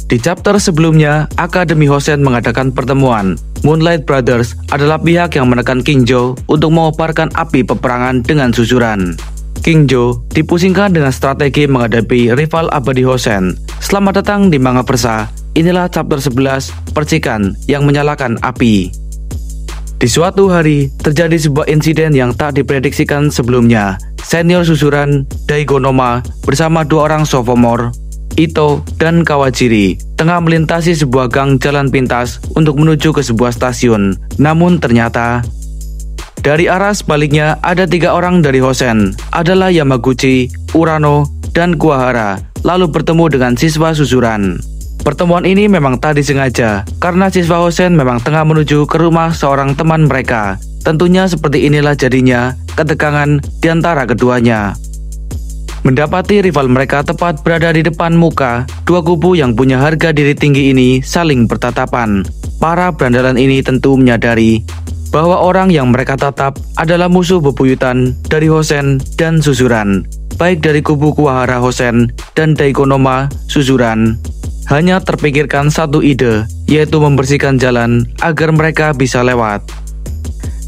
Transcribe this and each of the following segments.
Di chapter sebelumnya, Akademi Hosen mengadakan pertemuan. Moonlight Brothers adalah pihak yang menekan King Joe untuk mengobarkan api peperangan dengan susuran. King Joe dipusingkan dengan strategi menghadapi rival abadi Hosen. Selamat datang di Manga Persa. Inilah chapter 11, Percikan yang Menyalakan Api. Di suatu hari, terjadi sebuah insiden yang tak diprediksikan sebelumnya. Senior susuran Daigonoma bersama dua orang sophomore, Ito dan Kawajiri, tengah melintasi sebuah gang jalan pintas untuk menuju ke sebuah stasiun. Namun ternyata dari arah sebaliknya ada tiga orang dari Hosen, adalah Yamaguchi, Urano, dan Kuwahara, lalu bertemu dengan siswa susuran. Pertemuan ini memang tak disengaja, karena siswa Hosen memang tengah menuju ke rumah seorang teman mereka. Tentunya seperti inilah jadinya ketegangan di antara keduanya. Mendapati rival mereka tepat berada di depan muka, dua kubu yang punya harga diri tinggi ini saling bertatapan. Para berandalan ini tentu menyadari bahwa orang yang mereka tatap adalah musuh bebuyutan dari Hosen dan susuran, baik dari kubu Kuwahara Hosen dan Daigonoma susuran. Hanya terpikirkan satu ide, yaitu membersihkan jalan agar mereka bisa lewat.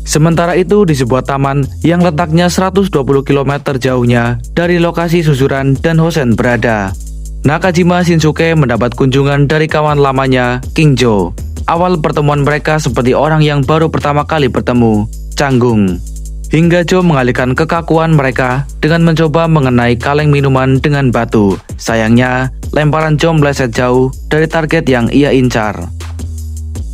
Sementara itu di sebuah taman yang letaknya 120 km jauhnya dari lokasi susuran dan Hosen berada, Nakajima Shinsuke mendapat kunjungan dari kawan lamanya, King Joe. Awal pertemuan mereka seperti orang yang baru pertama kali bertemu, canggung. Hingga Joe mengalihkan kekakuan mereka dengan mencoba mengenai kaleng minuman dengan batu. Sayangnya, lemparan Joe meleset jauh dari target yang ia incar.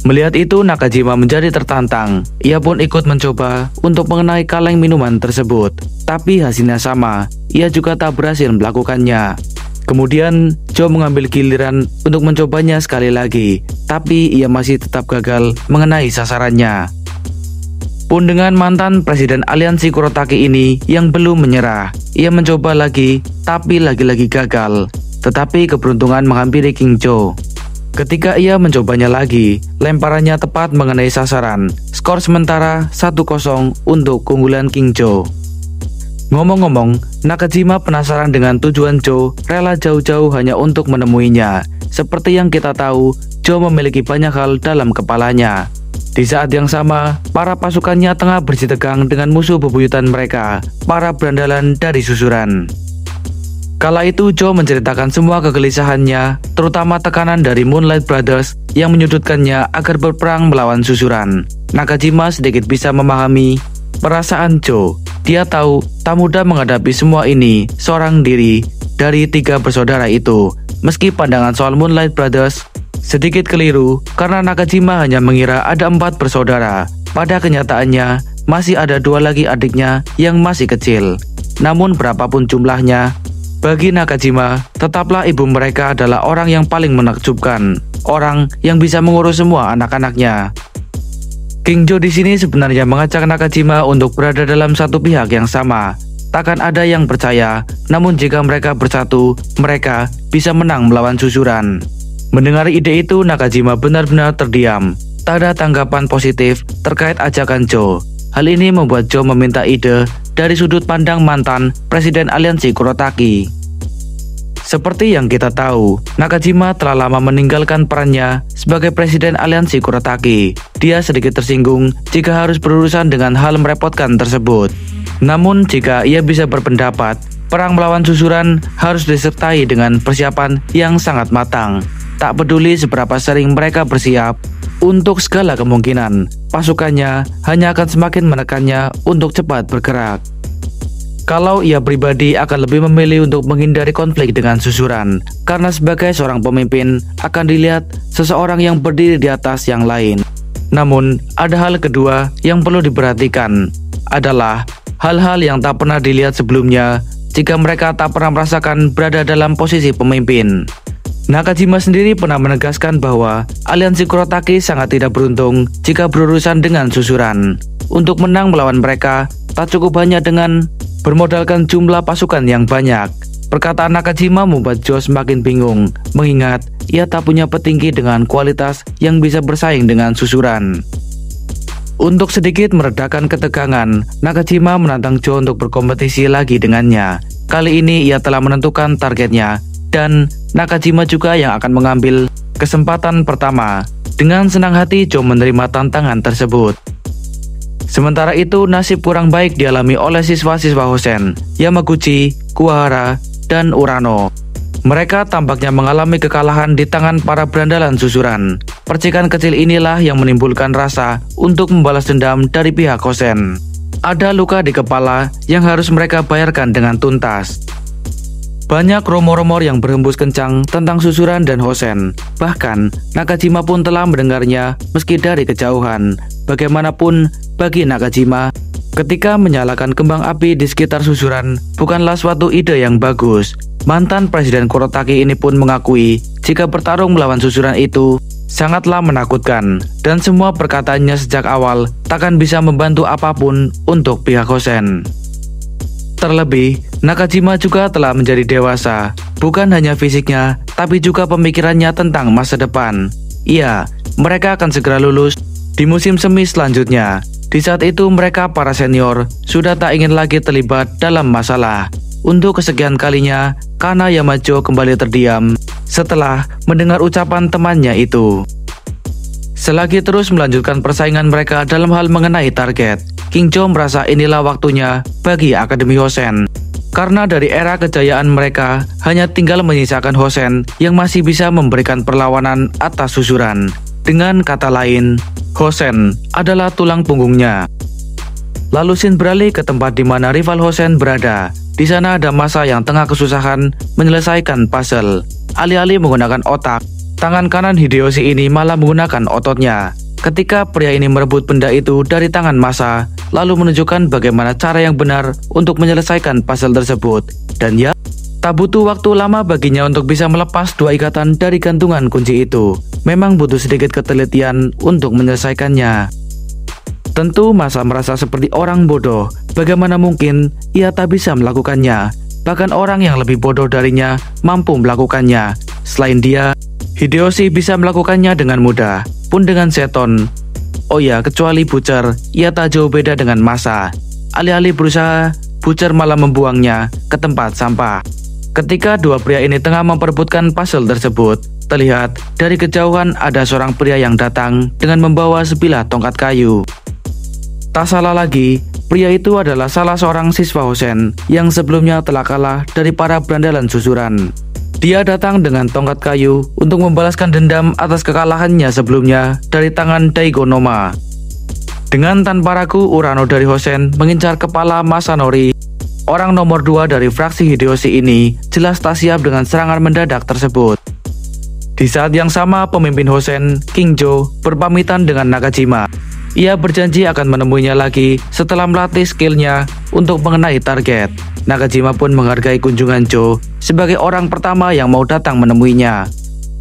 Melihat itu, Nakajima menjadi tertantang. Ia pun ikut mencoba untuk mengenai kaleng minuman tersebut. Tapi hasilnya sama, ia juga tak berhasil melakukannya. Kemudian, Joe mengambil giliran untuk mencobanya sekali lagi. Tapi ia masih tetap gagal mengenai sasarannya. Pun dengan mantan Presiden Aliansi Kurotaki ini yang belum menyerah, ia mencoba lagi, tapi lagi-lagi gagal. Tetapi keberuntungan menghampiri King Joe. Ketika ia mencobanya lagi, lemparannya tepat mengenai sasaran. Skor sementara 1-0 untuk keunggulan King Joe. Ngomong-ngomong, Nakajima penasaran dengan tujuan Joe, rela jauh-jauh hanya untuk menemuinya. Seperti yang kita tahu, Joe memiliki banyak hal dalam kepalanya. Di saat yang sama, para pasukannya tengah bersitegang dengan musuh bebuyutan mereka, para berandalan dari susuran. Kala itu Joe menceritakan semua kegelisahannya, terutama tekanan dari Moonlight Brothers yang menyudutkannya agar berperang melawan susuran. Nakajima sedikit bisa memahami perasaan Joe. Dia tahu tak mudah menghadapi semua ini seorang diri dari tiga bersaudara itu. Meski pandangan soal Moonlight Brothers sedikit keliru karena Nakajima hanya mengira ada 4 bersaudara. Pada kenyataannya masih ada 2 lagi adiknya yang masih kecil. Namun berapapun jumlahnya, bagi Nakajima, tetaplah ibu mereka adalah orang yang paling menakjubkan, orang yang bisa mengurus semua anak-anaknya. King Joe di sini sebenarnya mengajak Nakajima untuk berada dalam satu pihak yang sama. Takkan ada yang percaya, namun jika mereka bersatu, mereka bisa menang melawan susuran. Mendengar ide itu, Nakajima benar-benar terdiam. Tak ada tanggapan positif terkait ajakan Joe. Hal ini membuat Joe meminta ide dari sudut pandang mantan Presiden Aliansi Kurotaki. Seperti yang kita tahu, Nakajima telah lama meninggalkan perannya sebagai Presiden Aliansi Kurotaki. Dia sedikit tersinggung jika harus berurusan dengan hal merepotkan tersebut. Namun jika ia bisa berpendapat, perang melawan susuran harus disertai dengan persiapan yang sangat matang. Tak peduli seberapa sering mereka bersiap, untuk segala kemungkinan, pasukannya hanya akan semakin menekannya untuk cepat bergerak. Kalau ia pribadi akan lebih memilih untuk menghindari konflik dengan susuran, karena sebagai seorang pemimpin akan dilihat seseorang yang berdiri di atas yang lain. Namun, ada hal kedua yang perlu diperhatikan, adalah hal-hal yang tak pernah dilihat sebelumnya jika mereka tak pernah merasakan berada dalam posisi pemimpin. Nakajima sendiri pernah menegaskan bahwa Aliansi Kurotaki sangat tidak beruntung jika berurusan dengan susuran. Untuk menang melawan mereka, tak cukup hanya dengan bermodalkan jumlah pasukan yang banyak. Perkataan Nakajima membuat Joe semakin bingung, mengingat ia tak punya petinggi dengan kualitas yang bisa bersaing dengan susuran. Untuk sedikit meredakan ketegangan, Nakajima menantang Joe untuk berkompetisi lagi dengannya. Kali ini ia telah menentukan targetnya, dan Nakajima juga yang akan mengambil kesempatan pertama. Dengan senang hati Joe menerima tantangan tersebut. Sementara itu, nasib kurang baik dialami oleh siswa-siswa Hosen, Yamaguchi, Kuwahara, dan Urano. Mereka tampaknya mengalami kekalahan di tangan para berandalan susuran. Percikan kecil inilah yang menimbulkan rasa untuk membalas dendam dari pihak Hosen. Ada luka di kepala yang harus mereka bayarkan dengan tuntas. Banyak rumor-rumor yang berhembus kencang tentang susuran dan Hosen. Bahkan, Nakajima pun telah mendengarnya meski dari kejauhan. Bagaimanapun, bagi Nakajima, ketika menyalakan kembang api di sekitar susuran bukanlah suatu ide yang bagus. Mantan Presiden Kurotaki ini pun mengakui jika bertarung melawan susuran itu sangatlah menakutkan, dan semua perkataannya sejak awal takkan bisa membantu apapun untuk pihak Hosen. Terlebih, Nakajima juga telah menjadi dewasa, bukan hanya fisiknya, tapi juga pemikirannya tentang masa depan. Iya, mereka akan segera lulus di musim semi selanjutnya. Di saat itu mereka para senior sudah tak ingin lagi terlibat dalam masalah. Untuk kesekian kalinya, Kana Yamajo kembali terdiam setelah mendengar ucapan temannya itu. Selagi terus melanjutkan persaingan mereka dalam hal mengenai target, Kingjo merasa inilah waktunya bagi Akademi Hosen. Karena dari era kejayaan mereka, hanya tinggal menyisakan Hosen yang masih bisa memberikan perlawanan atas susuran. Dengan kata lain, Hosen adalah tulang punggungnya. Lalu Shin beralih ke tempat di mana rival Hosen berada. Di sana ada masa yang tengah kesusahan menyelesaikan puzzle. Alih-alih menggunakan otak, tangan kanan Hideyoshi ini malah menggunakan ototnya. Ketika pria ini merebut benda itu dari tangan masa, lalu menunjukkan bagaimana cara yang benar untuk menyelesaikan puzzle tersebut. Dan ya, tak butuh waktu lama baginya untuk bisa melepas dua ikatan dari gantungan kunci itu. Memang butuh sedikit ketelitian untuk menyelesaikannya. Tentu masa merasa seperti orang bodoh. Bagaimana mungkin ia tak bisa melakukannya? Bahkan orang yang lebih bodoh darinya mampu melakukannya. Selain dia, Hideyoshi bisa melakukannya dengan mudah, pun dengan seton. Oh ya, kecuali Butcher, ia tak jauh beda dengan masa. Alih-alih berusaha, Butcher malah membuangnya ke tempat sampah. Ketika dua pria ini tengah memperebutkan puzzle tersebut, terlihat dari kejauhan ada seorang pria yang datang dengan membawa sebilah tongkat kayu. Tak salah lagi, pria itu adalah salah seorang siswa Hosen yang sebelumnya telah kalah dari para berandalan susuran. Dia datang dengan tongkat kayu untuk membalaskan dendam atas kekalahannya sebelumnya dari tangan Daigo Noma. Dengan tanpa ragu, Urano dari Hosen mengincar kepala Masanori. Orang nomor 2 dari fraksi Hideyoshi ini jelas tak siap dengan serangan mendadak tersebut. Di saat yang sama, pemimpin Hosen, Kingjo, berpamitan dengan Nakajima. Ia berjanji akan menemuinya lagi setelah melatih skillnya untuk mengenai target. Nakajima pun menghargai kunjungan Joe sebagai orang pertama yang mau datang menemuinya.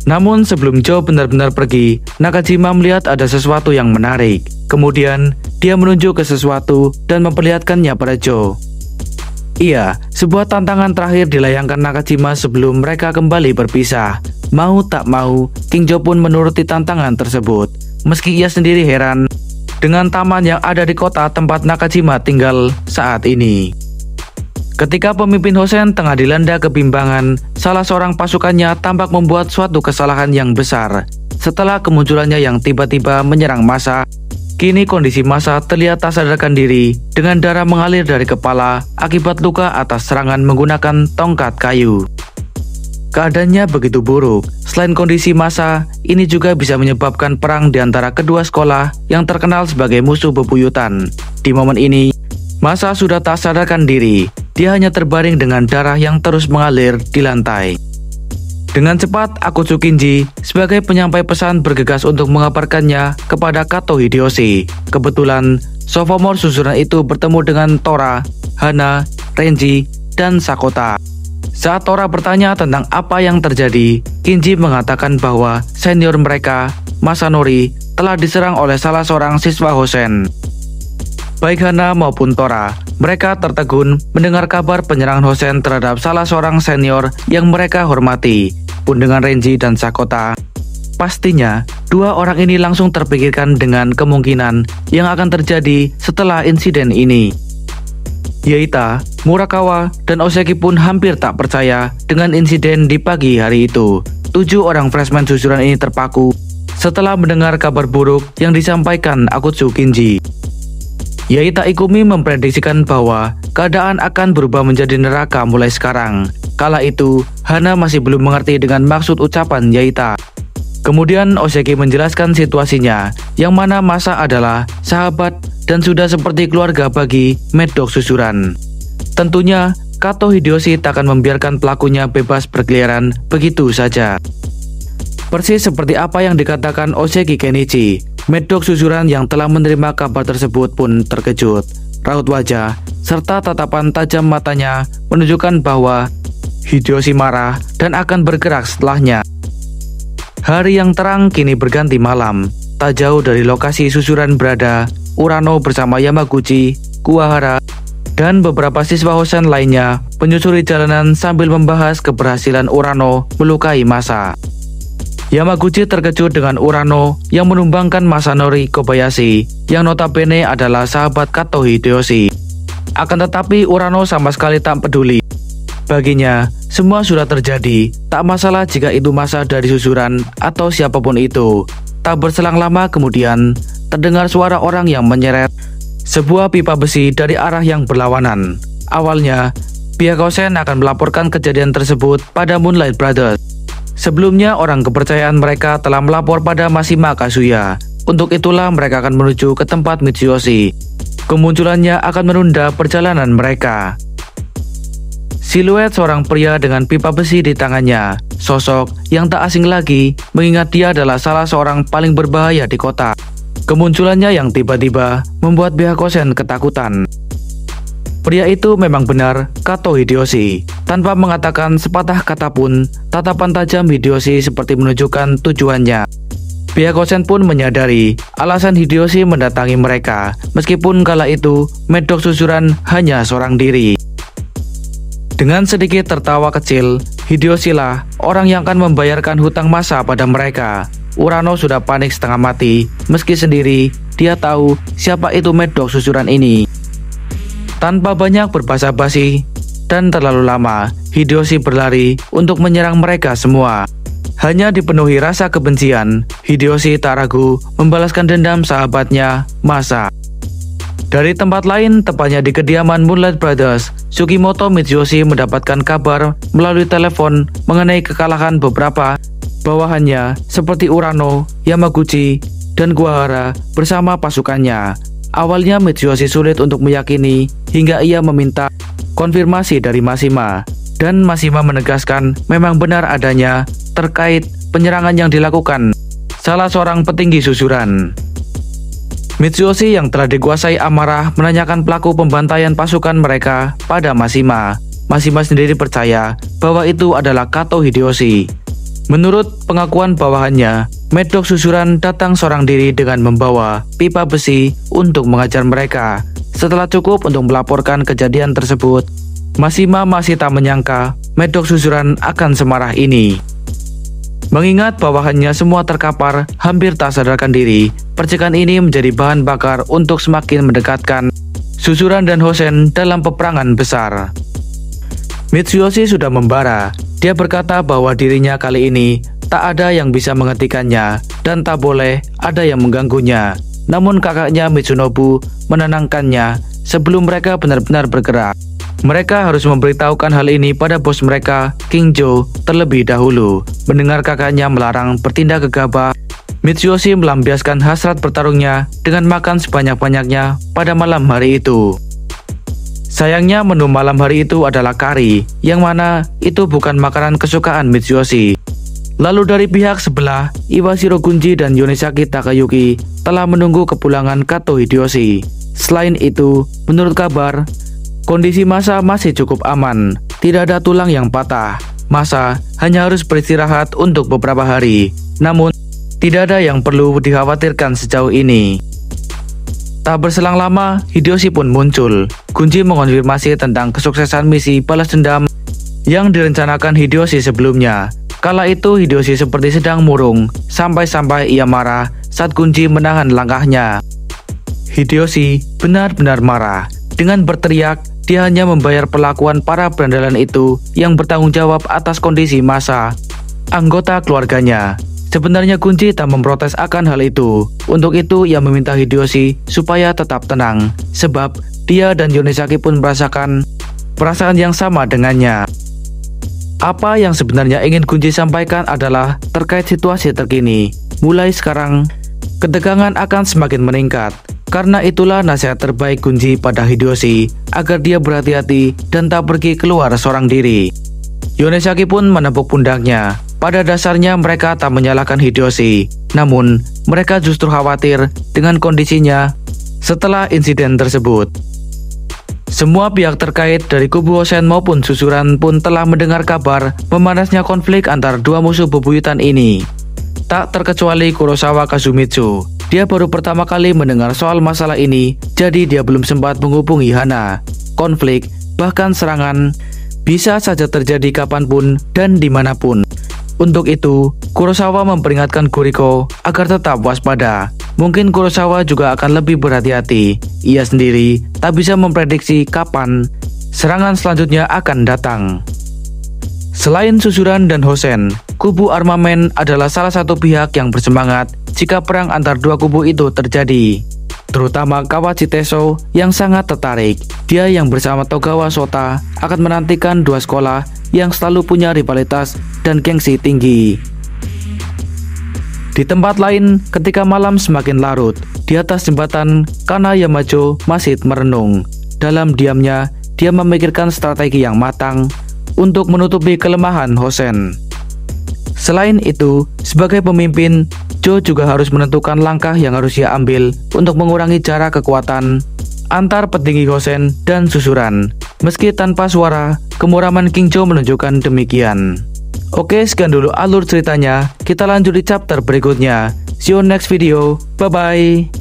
Namun sebelum Joe benar-benar pergi, Nakajima melihat ada sesuatu yang menarik. Kemudian, dia menunjuk ke sesuatu dan memperlihatkannya pada Joe. Iya, sebuah tantangan terakhir dilayangkan Nakajima sebelum mereka kembali berpisah. Mau tak mau, Kingjo pun menuruti tantangan tersebut. Meski ia sendiri heran dengan taman yang ada di kota tempat Nakajima tinggal saat ini. Ketika pemimpin Hosen tengah dilanda kebimbangan, salah seorang pasukannya tampak membuat suatu kesalahan yang besar. Setelah kemunculannya yang tiba-tiba menyerang massa, kini kondisi massa terlihat tak sadarkan diri dengan darah mengalir dari kepala akibat luka atas serangan menggunakan tongkat kayu. Keadaannya begitu buruk. Selain kondisi massa, ini juga bisa menyebabkan perang di antara kedua sekolah yang terkenal sebagai musuh bebuyutan. Di momen ini, massa sudah tak sadarkan diri. Dia hanya terbaring dengan darah yang terus mengalir di lantai. Dengan cepat, Akutsu Kinji sebagai penyampai pesan bergegas untuk mengabarkannya kepada Kato Hideyoshi. Kebetulan, sophomore susunan itu bertemu dengan Tora, Hana, Renji, dan Sakota. Saat Tora bertanya tentang apa yang terjadi, Kinji mengatakan bahwa senior mereka, Masanori, telah diserang oleh salah seorang siswa Hosen. Baik Hana maupun Tora, mereka tertegun mendengar kabar penyerangan Hosen terhadap salah seorang senior yang mereka hormati. Pun dengan Renji dan Sakota, pastinya dua orang ini langsung terpikirkan dengan kemungkinan yang akan terjadi setelah insiden ini. Yaita, Murakawa, dan Oseki pun hampir tak percaya dengan insiden di pagi hari itu. 7 orang freshman susuran ini terpaku setelah mendengar kabar buruk yang disampaikan Akutsu Kinji. Yaita Ikumi memprediksikan bahwa keadaan akan berubah menjadi neraka mulai sekarang. Kala itu, Hana masih belum mengerti dengan maksud ucapan Yaita. Kemudian Oseki menjelaskan situasinya, yang mana Masa adalah sahabat dan sudah seperti keluarga bagi Mad Dog susuran. Tentunya, Kato Hideyoshi tak akan membiarkan pelakunya bebas berkeliaran begitu saja. Persis seperti apa yang dikatakan Oseki Kenichi, Mad Dog susuran yang telah menerima kabar tersebut pun terkejut. Raut wajah serta tatapan tajam matanya menunjukkan bahwa Hideyoshi marah dan akan bergerak setelahnya. Hari yang terang kini berganti malam. Tak jauh dari lokasi susuran berada Urano bersama Yamaguchi, Kuwahara, dan beberapa siswa Hosen lainnya menyusuri jalanan sambil membahas keberhasilan Urano melukai Masa. Yamaguchi terkejut dengan Urano yang menumbangkan Masanori Kobayashi yang notabene adalah sahabat Kato Hideyoshi. Akan tetapi Urano sama sekali tak peduli. Baginya, semua sudah terjadi, tak masalah jika itu Masa dari susuran atau siapapun itu. Tak berselang lama kemudian, terdengar suara orang yang menyeret sebuah pipa besi dari arah yang berlawanan. Awalnya, pihak Hosen akan melaporkan kejadian tersebut pada Moonlight Brothers. Sebelumnya, orang kepercayaan mereka telah melapor pada Mashima Kazuya. Untuk itulah mereka akan menuju ke tempat Mitsuyoshi. Kemunculannya akan menunda perjalanan mereka. Siluet seorang pria dengan pipa besi di tangannya, sosok yang tak asing lagi mengingat dia adalah salah seorang paling berbahaya di kota. Kemunculannya yang tiba-tiba membuat pihak Hosen ketakutan. Pria itu memang benar Kato Hideyoshi. Tanpa mengatakan sepatah kata pun, tatapan tajam Hideyoshi seperti menunjukkan tujuannya. Pihak Hosen pun menyadari alasan Hideyoshi mendatangi mereka, meskipun kala itu Mad Dog susuran hanya seorang diri. Dengan sedikit tertawa kecil, Hideyoshi lah orang yang akan membayarkan hutang Masa pada mereka. Urano sudah panik setengah mati, meski sendiri dia tahu siapa itu Mad Dog susuran ini. Tanpa banyak berbasa-basi dan terlalu lama, Hideyoshi berlari untuk menyerang mereka semua. Hanya dipenuhi rasa kebencian, Hideyoshi tak ragu membalaskan dendam sahabatnya, Masa. Dari tempat lain, tepatnya di kediaman Moonlight Brothers, Sugimoto Mitsuyoshi mendapatkan kabar melalui telepon mengenai kekalahan beberapa bawahannya seperti Urano, Yamaguchi, dan Kuwahara bersama pasukannya. Awalnya Mitsuyoshi sulit untuk meyakini hingga ia meminta konfirmasi dari Mashima, dan Mashima menegaskan memang benar adanya terkait penyerangan yang dilakukan salah seorang petinggi susuran. Mitsuyoshi yang telah dikuasai amarah menanyakan pelaku pembantaian pasukan mereka pada Mashima. Mashima sendiri percaya bahwa itu adalah Kato Hideyoshi. Menurut pengakuan bawahannya, Mad Dog susuran datang seorang diri dengan membawa pipa besi untuk mengajar mereka. Setelah cukup untuk melaporkan kejadian tersebut, Mashima masih tak menyangka Mad Dog susuran akan semarah ini. Mengingat bawahannya semua terkapar hampir tak sadarkan diri, percikan ini menjadi bahan bakar untuk semakin mendekatkan susuran dan Hosen dalam peperangan besar. Mitsuyoshi sudah membara. Dia berkata bahwa dirinya kali ini tak ada yang bisa menghentikannya dan tak boleh ada yang mengganggunya. Namun kakaknya Mitsunobu menenangkannya sebelum mereka benar-benar bergerak. Mereka harus memberitahukan hal ini pada bos mereka, King Joe, terlebih dahulu. Mendengar kakaknya melarang bertindak gegabah, Mitsuyoshi melampiaskan hasrat bertarungnya dengan makan sebanyak-banyaknya pada malam hari itu. Sayangnya menu malam hari itu adalah kari, yang mana itu bukan makanan kesukaan Mitsuyoshi. Lalu dari pihak sebelah, Iwashiro Gunji dan Yonesaki Takayuki telah menunggu kepulangan Kato Hideyoshi. Selain itu, menurut kabar, kondisi Masa masih cukup aman, tidak ada tulang yang patah. Masa hanya harus beristirahat untuk beberapa hari, namun tidak ada yang perlu dikhawatirkan sejauh ini. Tak berselang lama, Hideyoshi pun muncul. Gunji mengonfirmasi tentang kesuksesan misi balas dendam yang direncanakan Hideyoshi sebelumnya. Kala itu Hideyoshi seperti sedang murung, sampai-sampai ia marah saat Gunji menahan langkahnya. Hideyoshi benar-benar marah. Dengan berteriak, dia hanya membayar perlakuan para berandalan itu yang bertanggung jawab atas kondisi massa anggota keluarganya. Sebenarnya Gunji tak memprotes akan hal itu. Untuk itu ia meminta Hideyoshi supaya tetap tenang, sebab dia dan Yonesaki pun merasakan perasaan yang sama dengannya. Apa yang sebenarnya ingin Gunji sampaikan adalah terkait situasi terkini. Mulai sekarang, ketegangan akan semakin meningkat. Karena itulah nasihat terbaik Gunji pada Hideyoshi agar dia berhati-hati dan tak pergi keluar seorang diri. Yonesaki pun menepuk pundaknya. Pada dasarnya mereka tak menyalahkan Hideyoshi, namun mereka justru khawatir dengan kondisinya setelah insiden tersebut. Semua pihak terkait dari kubu Hosen maupun Susuran pun telah mendengar kabar memanasnya konflik antar dua musuh bebuyutan ini. Tak terkecuali Kurosawa Kazumitsu. Dia baru pertama kali mendengar soal masalah ini, jadi dia belum sempat menghubungi Hana. Konflik, bahkan serangan, bisa saja terjadi kapanpun dan dimanapun. Untuk itu, Kurosawa memperingatkan Kuriko agar tetap waspada. Mungkin Kurosawa juga akan lebih berhati-hati. Ia sendiri tak bisa memprediksi kapan serangan selanjutnya akan datang. Selain Susuran dan Hosen, kubu armamen adalah salah satu pihak yang bersemangat jika perang antar dua kubu itu terjadi. Terutama Kawachi Teso yang sangat tertarik. Dia yang bersama Togawa Sota akan menantikan dua sekolah yang selalu punya rivalitas dan gengsi tinggi. Di tempat lain, ketika malam semakin larut, di atas jembatan Kana Yamajo masih merenung. Dalam diamnya, dia memikirkan strategi yang matang untuk menutupi kelemahan Hosen. Selain itu, sebagai pemimpin, Jo juga harus menentukan langkah yang harus ia ambil untuk mengurangi jarak kekuatan antar petinggi Hosen dan Susuran. Meski tanpa suara, kemuraman King Jo menunjukkan demikian. Oke, sekian dulu alur ceritanya. Kita lanjut di chapter berikutnya. See you next video. Bye-bye.